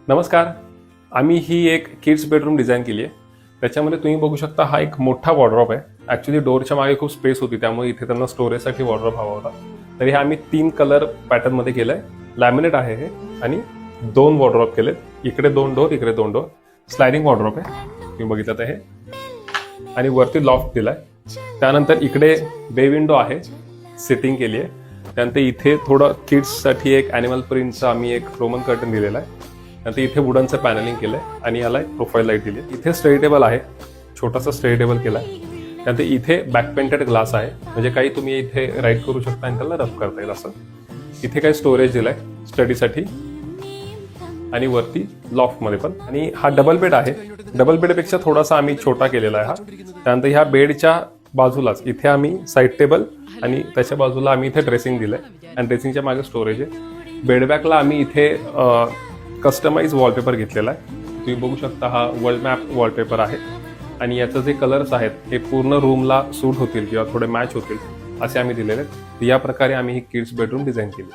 नमस्कार. आम्ही ही एक किड्स बेडरूम डिझाईन केली आहे. त्याच्यामध्ये तुम्ही बघू शकता हा एक मोठा वॉर्डरोब आहे. ॲक्च्युली डोअरच्या मागे खूप स्पेस होती, त्यामुळे इथे त्यांना स्टोरेजसाठी वॉर्डरोब हवा होता. तर हे आम्ही 3 कलर पॅटर्नमध्ये केलं आहे. लॅमिनेट आहे हे आणि 2 वॉर्डरोब केलेत. इकडे 2 डोअर, इकडे 2 डोअर. स्लायडिंग वॉर्डरोब आहे, तुम्ही बघितलं तर हे. आणि वरती लॉफ्ट दिलाय. त्यानंतर इकडे बे विंडो आहे, सिटिंग केली आहे. त्यानंतर इथे थोडं किड्ससाठी एक ॲनिमल प्रिंटचं आम्ही एक रोमन कर्टन दिलेला आहे. नंतर इथे वुडनचं पॅनलिंग केलंय आणि याला एक प्रोफाईल लाईट दिली. इथे स्टडी टेबल आहे, छोटासा स्टडी टेबल केलाय. त्यानंतर इथे बॅक पेंटेड ग्लास आहे, म्हणजे काही तुम्ही इथे राईट करू शकता आणि त्याला रफ करता येईल असं. इथे काही स्टोरेज दिलाय स्टडीसाठी आणि वरती लॉफ्टमध्ये पण. आणि हा डबल बेड आहे. डबल बेडपेक्षा थोडासा आम्ही छोटा केलेला आहे हा. त्यानंतर ह्या बेडच्या बाजूलाच इथे आम्ही साईड टेबल आणि त्याच्या बाजूला आम्ही इथे ड्रेसिंग दिलंय आणि ड्रेसिंगच्या मागे स्टोरेज आहे. बेडबॅकला आम्ही इथे कस्टमाइज वॉलपेपर घेतलेला आहे. तुम्ही बघू शकता हा वर्ल्ड मॅप वॉलपेपर आहे आणि याचं जे कलर्स आहेत हे पूर्ण रूमला सूट होतील किंवा थोडे मॅच होतील असे आम्ही दिलेले आहेत. या प्रकारे आम्ही ही किड्स बेडरूम डिझाईन केली.